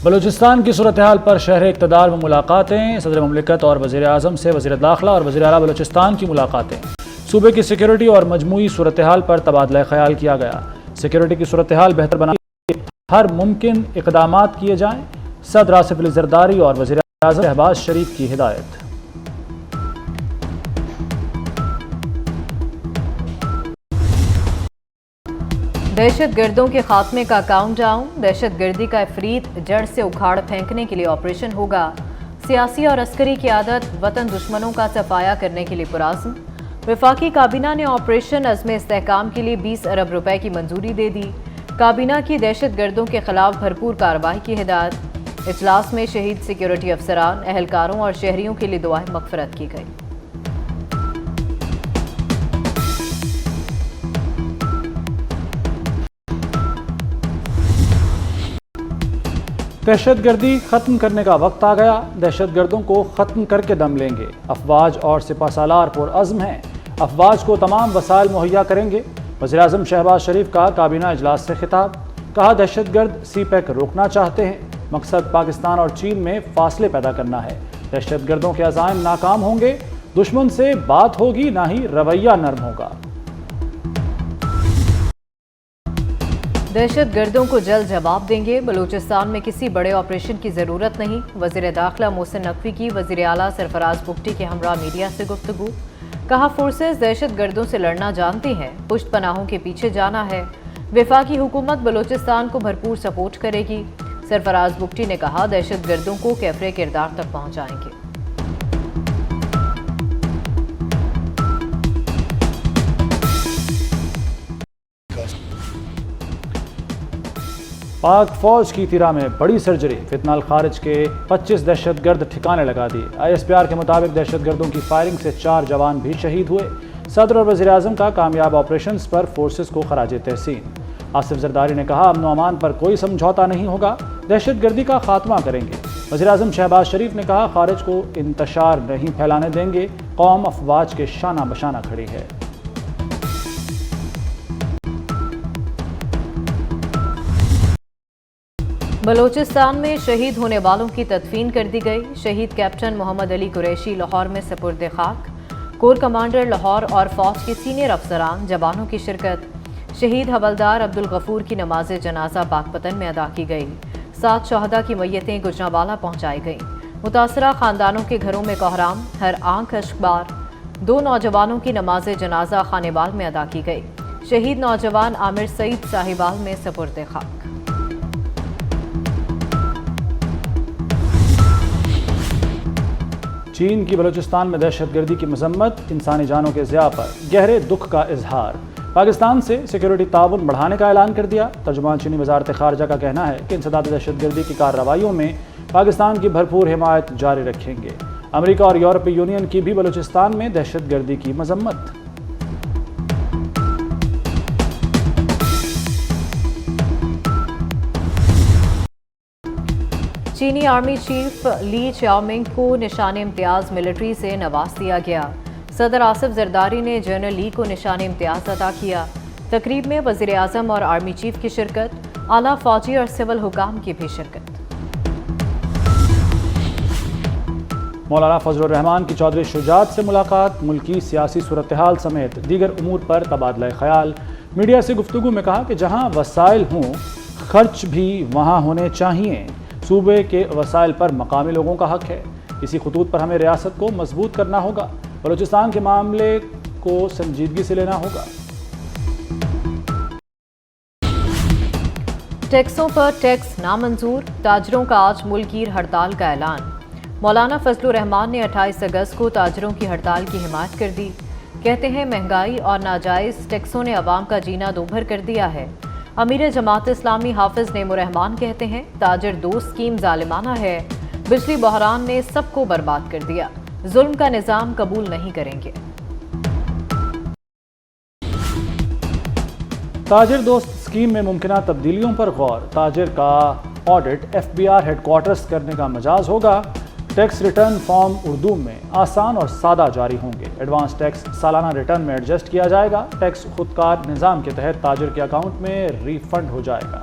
بلوچستان کی صورتحال پر شہر اقتدار میں ملاقاتیں، صدر مملکت اور وزیر اعظم سے وزیر داخلہ اور وزیر اعلیٰ بلوچستان کی ملاقاتیں۔ صوبے کی سیکیورٹی اور مجموعی صورتحال پر تبادلہ خیال کیا گیا۔ سیکیورٹی کی صورتحال بہتر بنانے کے لیے ہر ممکن اقدامات کیے جائیں، صدر آصف علی زرداری اور وزیر اعظم شہباز شریف کی ہدایت۔ دہشت گردوں کے خاتمے کا کاؤنٹ ڈاؤن، دہشت گردی کا عفریت جڑ سے اکھاڑ پھینکنے کے لیے آپریشن ہوگا۔ سیاسی اور عسکری قیادت وطن دشمنوں کا صفایا کرنے کے لیے پرعزم۔ وفاقی کابینہ نے آپریشن عزم استحکام کے لیے 20 ارب روپے کی منظوری دے دی۔ کابینہ کی دہشت گردوں کے خلاف بھرپور کارروائی کی ہدایت۔ اجلاس میں شہید سیکیورٹی افسران، اہلکاروں اور شہریوں کے لیے دعائیں مغفرت کی گئی۔ دہشت گردی ختم کرنے کا وقت آ گیا، دہشت گردوں کو ختم کر کے دم لیں گے۔ افواج اور سپہ سالار پرعزم ہیں، افواج کو تمام وسائل مہیا کریں گے۔ وزیر اعظم شہباز شریف کا کابینہ اجلاس سے خطاب، کہا دہشت گرد سی پیک روکنا چاہتے ہیں، مقصد پاکستان اور چین میں فاصلے پیدا کرنا ہے۔ دہشت گردوں کے عزائم ناکام ہوں گے، دشمن سے بات ہوگی نہ ہی رویہ نرم ہوگا۔ دہشت گردوں کو جلد جواب دیں گے، بلوچستان میں کسی بڑے آپریشن کی ضرورت نہیں۔ وزیر داخلہ محسن نقوی کی وزیر اعلیٰ سرفراز بگٹی کے ہمراہ میڈیا سے گفتگو، کہا فورسز دہشت گردوں سے لڑنا جانتی ہیں، پشت پناہوں کے پیچھے جانا ہے۔ وفاقی حکومت بلوچستان کو بھرپور سپورٹ کرے گی۔ سرفراز بگٹی نے کہا دہشت گردوں کو کیفر کردار تک پہنچائیں گے۔ پاک فوج کی تیرا میں بڑی سرجری، فتنہ الخارج کے 25 دہشت گرد ٹھکانے لگا دیے۔ ISPR کے مطابق دہشت گردوں کی فائرنگ سے 4 جوان بھی شہید ہوئے۔ صدر اور وزیر اعظم کا کامیاب آپریشنز پر فورسز کو خراج تحسین۔ آصف زرداری نے کہا امن و امان پر کوئی سمجھوتا نہیں ہوگا، دہشت گردی کا خاتمہ کریں گے۔ وزیر اعظم شہباز شریف نے کہا خارج کو انتشار نہیں پھیلانے دیں گے، قوم افواج کے شانہ بشانہ کھڑی ہے۔ بلوچستان میں شہید ہونے والوں کی تدفین کر دی گئی۔ شہید کیپٹن محمد علی قریشی لاہور میں سپرد خاک، کور کمانڈر لاہور اور فوج کے سینئر افسران جوانوں کی شرکت۔ شہید حوالدار عبدالغفور کی نماز جنازہ پاکپتن میں ادا کی گئی۔ 7 شہداء کی میتیں گجرانوالہ پہنچائی گئیں۔ متاثرہ خاندانوں کے گھروں میں کوہرام، ہر آنکھ اشکبار۔ 2 نوجوانوں کی نماز جنازہ خانیبال میں ادا کی گئی۔ شہید نوجوان عامر سعید صاحبال میں سپرد خاک۔ چین کی بلوچستان میں دہشت گردی کی مذمت، انسانی جانوں کے ضیاع پر گہرے دکھ کا اظہار۔ پاکستان سے سیکیورٹی تعاون بڑھانے کا اعلان کر دیا۔ ترجمان چینی وزارت خارجہ کا کہنا ہے کہ انسداد دہشت گردی کی کارروائیوں میں پاکستان کی بھرپور حمایت جاری رکھیں گے۔ امریکہ اور یورپی یونین کی بھی بلوچستان میں دہشت گردی کی مذمت۔ چینی آرمی چیف لی چاؤمنگ کو نشان امتیاز ملٹری سے نواز دیا گیا۔ صدر آصف زرداری نے جنرل لی کو نشان امتیاز عطا کیا۔ تقریب میں وزیر اعظم اور آرمی چیف کی شرکت، اعلیٰ فوجی اور سول حکام کی بھی شرکت۔ مولانا فضل الرحمان کی چودھری شجاعت سے ملاقات، ملکی سیاسی صورتحال سمیت دیگر امور پر تبادلہ خیال۔ میڈیا سے گفتگو میں کہا کہ جہاں وسائل ہوں خرچ بھی وہاں ہونے چاہیے۔ صوبے کے وسائل پر مقامی لوگوں کا حق ہے، اسی خطوط پر ہمیں ریاست کو مضبوط کرنا ہوگا، بلوچستان کے معاملے کو سنجیدگی سے لینا ہوگا۔ ٹیکسوں پر ٹیکس نامنظور، تاجروں کا آج ملک گیر ہڑتال کا اعلان۔ مولانا فضل الرحمان نے 28 اگست کو تاجروں کی ہڑتال کی حمایت کر دی۔ کہتے ہیں مہنگائی اور ناجائز ٹیکسوں نے عوام کا جینا دوبھر کر دیا ہے۔ امیر جماعت اسلامی حافظ نعیم الرحمان کہتے ہیں تاجر دوست اسکیم ظالمانہ ہے، بجلی بحران نے سب کو برباد کر دیا، ظلم کا نظام قبول نہیں کریں گے۔ تاجر دوست اسکیم میں ممکنہ تبدیلیوں پر غور، تاجر کا آڈٹ FBR ہیڈ کوارٹرز کرنے کا مجاز ہوگا۔ ٹیکس ریٹرن فارم اردو میں آسان اور سادہ جاری ہوں گے۔ ایڈوانس ٹیکس سالانہ ریٹرن میں ایڈجسٹ کیا جائے گا۔ ٹیکس خودکار نظام کے تحت تاجر کے اکاؤنٹ میں ری فنڈ ہو جائے گا۔